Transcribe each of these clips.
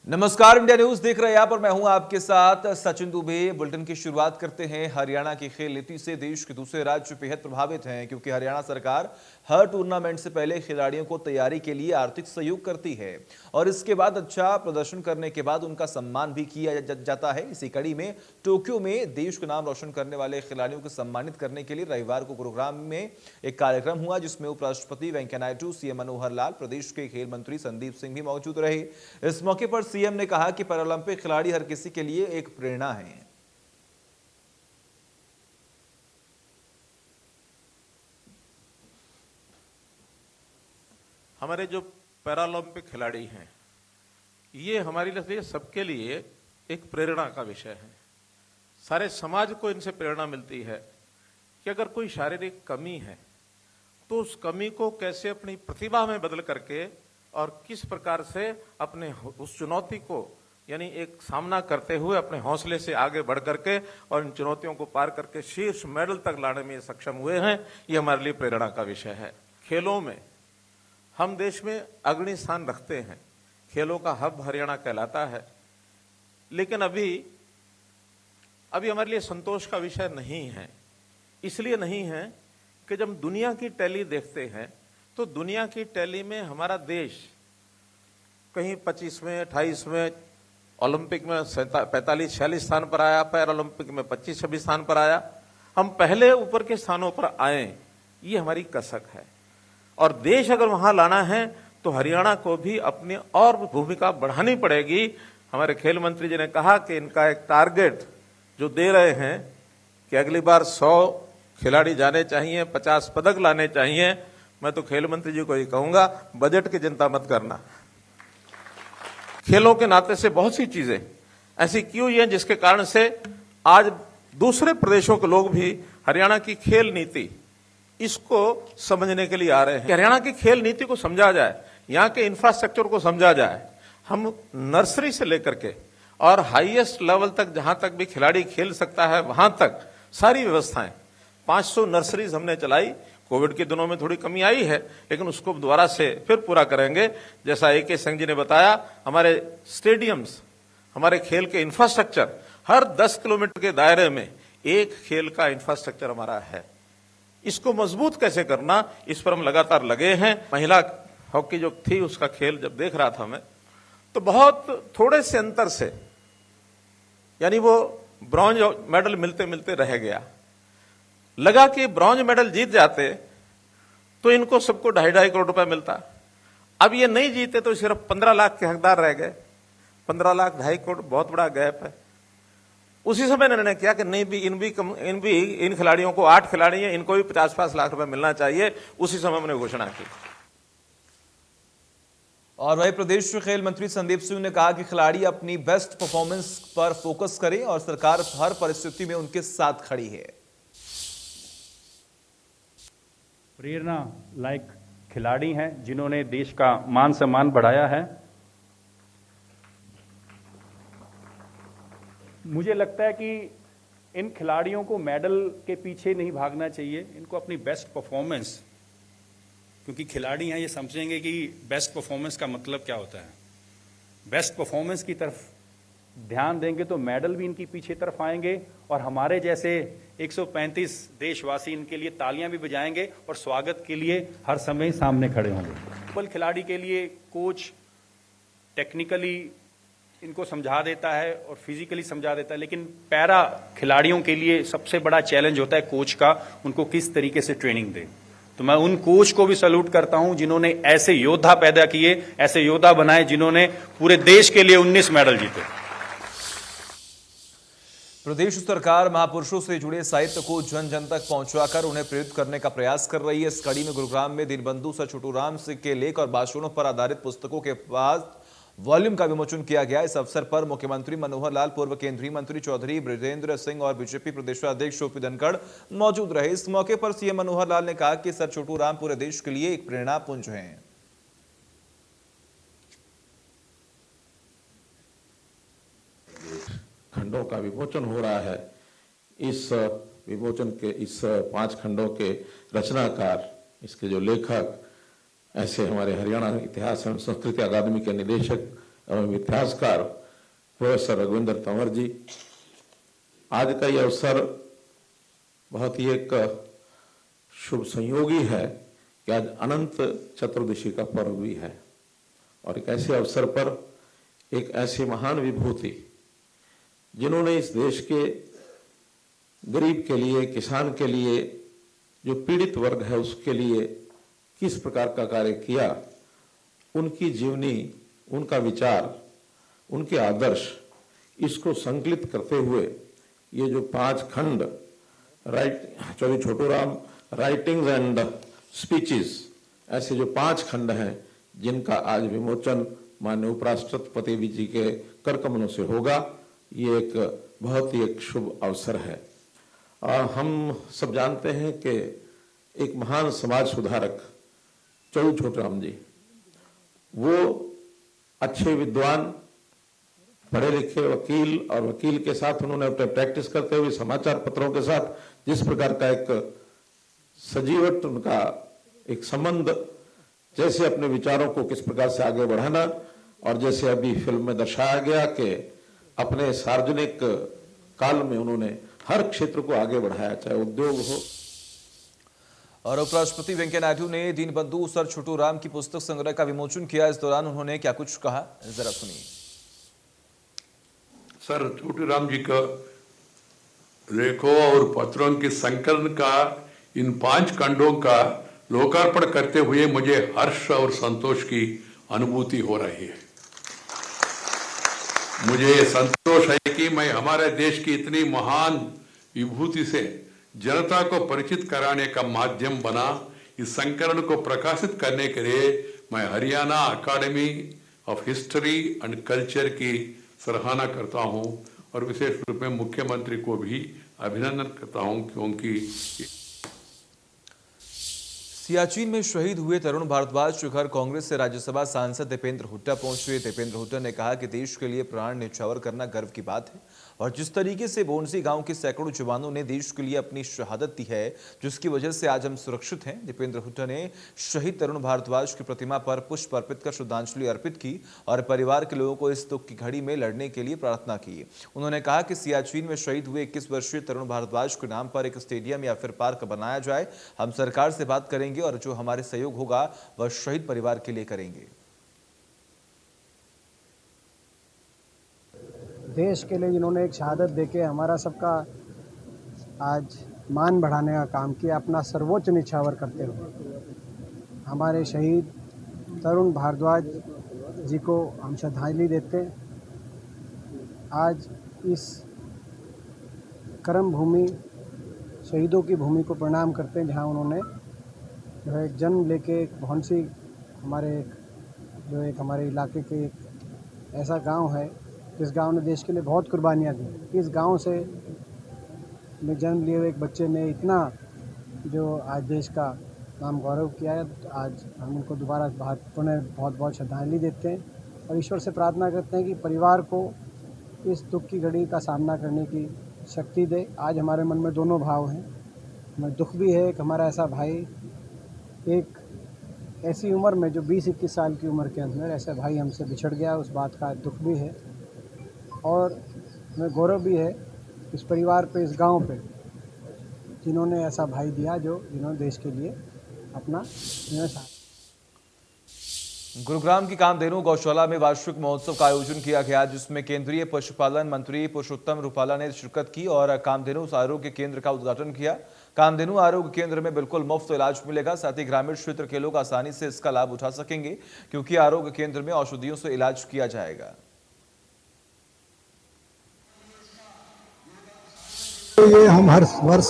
नमस्कार, India news देख रहे हैं आप और मैं हूं आपके साथ सचिन दुबे। बुलेटिन की शुरुआत करते हैं। हरियाणा की खेल नीति से देश के दूसरे राज्य बेहद प्रभावित हैं, क्योंकि हरियाणा सरकार हर टूर्नामेंट से पहले खिलाड़ियों को तैयारी के लिए आर्थिक सहयोग करती है और इसके बाद अच्छा प्रदर्शन करने के बाद उनका सम्मान भी किया जाता है। इसी कड़ी में टोक्यो में देश का नाम रोशन करने वाले खिलाड़ियों को सम्मानित करने के लिए रविवार को गुरुग्राम में एक कार्यक्रम हुआ, जिसमें उपराष्ट्रपति वेंकैया नायडू, सीएम मनोहर लाल, प्रदेश के खेल मंत्री संदीप सिंह भी मौजूद रहे। इस मौके पर सीएम ने कहा कि पैरालंपिक खिलाड़ी हर किसी के लिए एक प्रेरणा है। हमारे जो पैरालंपिक खिलाड़ी हैं, ये हमारे लिए सबके लिए एक प्रेरणा का विषय है। सारे समाज को इनसे प्रेरणा मिलती है कि अगर कोई शारीरिक कमी है तो उस कमी को कैसे अपनी प्रतिभा में बदल करके और किस प्रकार से अपने उस चुनौती को यानी एक सामना करते हुए अपने हौसले से आगे बढ़ करके और इन चुनौतियों को पार करके शीर्ष मेडल तक लाने में सक्षम हुए हैं, ये हमारे लिए प्रेरणा का विषय है। खेलों में हम देश में अग्रणी स्थान रखते हैं, खेलों का हब हरियाणा कहलाता है, लेकिन अभी हमारे लिए संतोष का विषय नहीं है। इसलिए नहीं है कि जब दुनिया की टैली देखते हैं तो दुनिया की टैली में हमारा देश कहीं 25वें 28वें, ओलंपिक में 45-46 स्थान पर आया, पैरालंपिक में 25-26 स्थान पर आया। हम पहले ऊपर के स्थानों पर आए, ये हमारी कसक है। और देश अगर वहां लाना है तो हरियाणा को भी अपनी और भूमिका बढ़ानी पड़ेगी। हमारे खेल मंत्री जी ने कहा कि इनका एक टारगेट जो दे रहे हैं कि अगली बार 100 खिलाड़ी जाने चाहिए, 50 पदक लाने चाहिए। मैं तो खेल मंत्री जी को ये कहूंगा, बजट की चिंता मत करना। खेलों के नाते से बहुत सी चीजें ऐसी की हुई हैं जिसके कारण से आज दूसरे प्रदेशों के लोग भी हरियाणा की खेल नीति इसको समझने के लिए आ रहे हैं। हरियाणा की खेल नीति को समझा जाए, यहाँ के इंफ्रास्ट्रक्चर को समझा जाए। हम नर्सरी से लेकर के और हाईएस्ट लेवल तक जहां तक भी खिलाड़ी खेल सकता है वहां तक सारी व्यवस्थाएं, 500 नर्सरीज हमने चलाई। कोविड के दिनों में थोड़ी कमी आई है, लेकिन उसको दोबारा से फिर पूरा करेंगे। जैसा AK सिंह जी ने बताया, हमारे स्टेडियम्स, हमारे खेल के इंफ्रास्ट्रक्चर, हर 10 किलोमीटर के दायरे में एक खेल का इंफ्रास्ट्रक्चर हमारा है। इसको मजबूत कैसे करना, इस पर हम लगातार लगे हैं। महिला हॉकी जो थी उसका खेल जब देख रहा था मैं, तो बहुत थोड़े से अंतर से, यानी वो ब्रॉन्ज मेडल मिलते मिलते रह गया। लगा कि ब्रॉन्ज मेडल जीत जाते तो इनको सबको 2.5 करोड़ रुपए मिलता। अब ये नहीं जीते तो सिर्फ 15 लाख के हकदार रह गए। 15 लाख 2.5 करोड़ बहुत बड़ा गैप है। उसी समय निर्णय किया कि नहीं भी इन खिलाड़ियों को 8 खिलाड़ी हैं, इनको भी 50-50 लाख रुपए मिलना चाहिए। उसी समय हमने घोषणा की। और वही प्रदेश के खेल मंत्री संदीप सिंह ने कहा कि खिलाड़ी अपनी बेस्ट परफॉर्मेंस पर फोकस करें और सरकार हर परिस्थिति में उनके साथ खड़ी है। प्रेरणा लायक खिलाड़ी हैं जिन्होंने देश का मान सम्मान बढ़ाया है। मुझे लगता है कि इन खिलाड़ियों को मेडल के पीछे नहीं भागना चाहिए, इनको अपनी बेस्ट परफॉर्मेंस, क्योंकि खिलाड़ी हैं, ये समझेंगे कि बेस्ट परफॉर्मेंस का मतलब क्या होता है। बेस्ट परफॉर्मेंस की तरफ ध्यान देंगे तो मेडल भी इनकी पीछे तरफ आएंगे और हमारे जैसे 135 देशवासी इनके लिए तालियां भी बजाएंगे और स्वागत के लिए हर समय सामने खड़े होंगे। फुटबॉल खिलाड़ी के लिए कोच टेक्निकली इनको समझा देता है और फिजिकली समझा देता है, लेकिन पैरा खिलाड़ियों के लिए सबसे बड़ा चैलेंज होता है कोच का, उनको किस तरीके से ट्रेनिंग दे। तो मैं उन कोच को भी सैल्यूट करता हूं जिन्होंने ऐसे योद्धा पैदा किए, ऐसे योद्धा बनाए जिन्होंने पूरे देश के लिए 19 मेडल जीते। प्रदेश सरकार महापुरुषों से जुड़े साहित्य को जन जन तक पहुंचाकर उन्हें प्रेरित करने का प्रयास कर रही है। इस कड़ी में गुरुग्राम में दीनबंधु सर छोटूराम के लेख और भाषणों पर आधारित पुस्तकों के बाद वॉल्यूम का विमोचन किया गया। इस अवसर पर मुख्यमंत्री मनोहर लाल, पूर्व केंद्रीय मंत्री चौधरी बृजेंद्र सिंह और बीजेपी प्रदेशाध्यक्ष ओपी धनखड़ मौजूद रहे। इस मौके पर सीएम मनोहर लाल ने कहा कि सर छोटूराम पूरे देश के लिए एक प्रेरणा पुंज हैं। खंडों का विमोचन हो रहा है। इस विमोचन के इस 5 खंडों के रचनाकार, इसके जो लेखक, ऐसे हमारे हरियाणा इतिहास एवं संस्कृति अकादमी के निदेशक एवं इतिहासकार प्रोफेसर रघुविंदर तंवर जी। आज का यह अवसर बहुत ही एक शुभ संयोगी है कि आज अनंत चतुर्दशी का पर्व भी है और एक ऐसे अवसर पर एक ऐसी महान विभूति जिन्होंने इस देश के गरीब के लिए, किसान के लिए, जो पीड़ित वर्ग है उसके लिए किस प्रकार का कार्य किया, उनकी जीवनी, उनका विचार, उनके आदर्श, इसको संकलित करते हुए ये जो 5 खंड Chaudhary Chhoturam writings and speeches, ऐसे जो 5 खंड हैं जिनका आज विमोचन माननीय उपराष्ट्रपति जी के कर कमलों से होगा, ये एक बहुत ही एक शुभ अवसर है। हम सब जानते हैं कि एक महान समाज सुधारक चौधरी छोटूराम जी, वो अच्छे विद्वान, पढ़े लिखे वकील और वकील के साथ उन्होंने अपने प्रैक्टिस करते हुए समाचार पत्रों के साथ जिस प्रकार का एक सजीवट उनका एक संबंध, जैसे अपने विचारों को किस प्रकार से आगे बढ़ाना, और जैसे अभी फिल्म में दर्शाया गया कि अपने सार्वजनिक काल में उन्होंने हर क्षेत्र को आगे बढ़ाया, चाहे उद्योग हो। और उपराष्ट्रपति वेंकैया नायडू ने दीनबंधु सर छोटूराम की पुस्तक संग्रह का विमोचन किया। इस दौरान उन्होंने क्या कुछ कहा, जरा सुनिए। सर छोटूराम जी का लेखों और पत्रों के संकलन का इन 5 खंडों का लोकार्पण करते हुए मुझे हर्ष और संतोष की अनुभूति हो रही है। मुझे संतोष है कि मैं हमारे देश की इतनी महान विभूति से जनता को परिचित कराने का माध्यम बना। इस संकलन को प्रकाशित करने के लिए मैं हरियाणा अकादमी ऑफ हिस्ट्री एंड कल्चर की सराहना करता हूं और विशेष रूप में मुख्यमंत्री को भी अभिनंदन करता हूं, क्योंकि सियाचिन में शहीद हुए तरुण भारद्वाज के घर कांग्रेस से राज्यसभा सांसद दीपेंद्र हुड्डा पहुंचे। दीपेंद्र हुड्डा ने कहा कि देश के लिए प्राण न्यौछावर करना गर्व की बात है और जिस तरीके से बोनसी गांव के सैकड़ों जवानों ने देश के लिए अपनी शहादत दी है, जिसकी वजह से आज हम सुरक्षित हैं। दीपेंद्र हुड्डा ने शहीद तरुण भारद्वाज की प्रतिमा पर पुष्प अर्पित कर श्रद्धांजलि अर्पित की और परिवार के लोगों को इस दुख की घड़ी में लड़ने के लिए प्रार्थना की। उन्होंने कहा कि सियाचिन में शहीद हुए 21 वर्षीय तरुण भारद्वाज के नाम पर एक स्टेडियम या फिर पार्क बनाया जाए। हम सरकार से बात करेंगे और जो हमारे सहयोग होगा वह शहीद परिवार के लिए करेंगे। देश के लिए जिन्होंने एक शहादत देके हमारा सबका आज मान बढ़ाने का काम किया, अपना सर्वोच्च न्यौछावर करते हुए हमारे शहीद तरुण भारद्वाज जी को हम श्रद्धांजलि देते हैं। आज इस कर्म भूमि, शहीदों की भूमि को प्रणाम करते हैं, जहां उन्होंने जो है जन्म लेके एक भौंसी हमारे इलाके के एक ऐसा गांव है जिस गांव ने देश के लिए बहुत कुर्बानियां दी। इस गांव से में जन्म लिए हुए एक बच्चे ने इतना जो आज देश का नाम गौरव किया है, आज हम उनको दोबारा पुनः बहुत बहुत श्रद्धांजलि देते हैं और ईश्वर से प्रार्थना करते हैं कि परिवार को इस दुख की घड़ी का सामना करने की शक्ति दे। आज हमारे मन में दोनों भाव हैं, हमें दुख भी है कि हमारा ऐसा भाई एक ऐसी उम्र में जो 20-21 साल की उम्र के अंदर ऐसा भाई हमसे बिछड़ गया, उस बात का दुख भी है और हमें गौरव भी है इस परिवार पे, इस गांव पे, जिन्होंने ऐसा भाई दिया जिन्होंने देश के लिए अपना गुरुग्राम की कामधेनु गौशाला में वार्षिक महोत्सव का आयोजन किया गया, जिसमें केंद्रीय पशुपालन मंत्री पुरुषोत्तम रूपाला ने शिरकत की और कामधेनु आरोग्य केंद्र का उद्घाटन किया। कामधेनु आरोग्य केंद्र में बिल्कुल मुफ्त इलाज मिलेगा, साथ ही ग्रामीण क्षेत्र के लोग आसानी से इसका लाभ उठा सकेंगे, क्योंकि आरोग्य केंद्र में औषधियों से इलाज किया जाएगा। ये हम हर वर्ष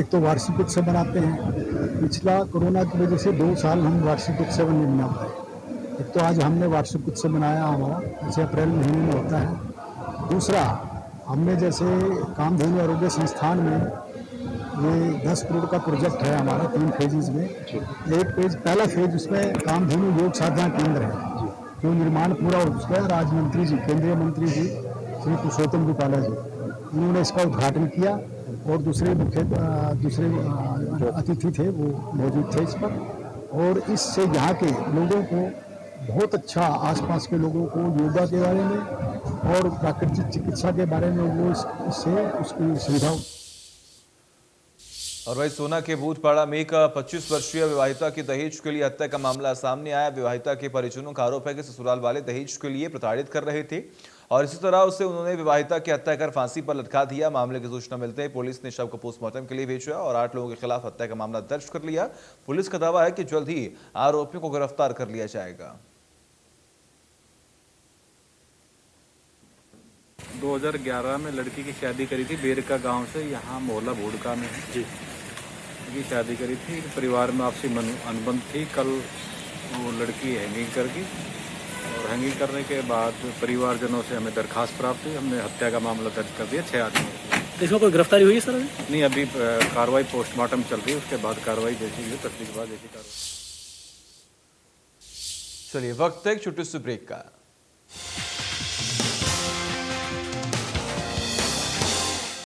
एक तो वार्षिक उत्सव मनाते हैं। पिछला कोरोना की वजह से 2 साल हम वार्षिक उत्सव नहीं मना पाए। एक तो आज हमने वार्षिक उत्सव मनाया हमारा, जैसे अप्रैल महीने में होता है। दूसरा, हमने जैसे कामधेनु आरोग्य संस्थान में ये 10 करोड़ का प्रोजेक्ट है हमारा 3 फेजेज में। एक फेज, पहला फेज उसमें कामधेनु योग साधना केंद्र है, जो निर्माण पूरा हो चुका है। राज्य मंत्री जी, केंद्रीय मंत्री जी श्री पुरुषोत्तम रूपाला जी, उन्होंने इसका उद्घाटन किया और दूसरे अतिथि थे वो मौजूद थे इस पर। और इससे यहाँ के लोगों को बहुत अच्छा आसपास के लोगों को योगा के बारे में और प्राकृतिक चिकित्सा के बारे में वो इससे उसकी सुविधा। और वही सोना के बूथपाड़ा में एक 25 वर्षीय विवाहिता की दहेज के लिए हत्या का मामला सामने आया। विवाहिता के परिजनों का आरोप है कि ससुराल वाले दहेज के लिए प्रताड़ित कर रहे थे और इसी तरह उसे उन्होंने विवाहिता की हत्या कर फांसी पर लटका दिया। मामले की सूचना मिलते ही पुलिस ने शव को पोस्टमार्टम के लिए भेजा और 8 लोगों के खिलाफ हत्या का मामला दर्ज कर लिया। पुलिस का दावा है कि जल्द ही आरोपियों को गिरफ्तार कर लिया जाएगा। 2011 में लड़की की शादी करी थी बेरका गांव से, यहाँ मोहल्ला भूड़का में जी की शादी करी थी। परिवार में आपसी अनबन थी। कल वो लड़की हैंगिंग कर गई और हैंगिंग करने के बाद परिवारजनों से हमें दरखास्त प्राप्त हुई। हमने हत्या का मामला दर्ज कर दिया 6 आदमी। इसमें कोई गिरफ्तारी हुई है सर? नहीं, अभी कार्रवाई पोस्टमार्टम चल रही है, उसके बाद कार्रवाई जैसी हुई तस्दीक के बाद जैसी कार्रवाई। चलिए वक्त है एक छोटे से ब्रेक का।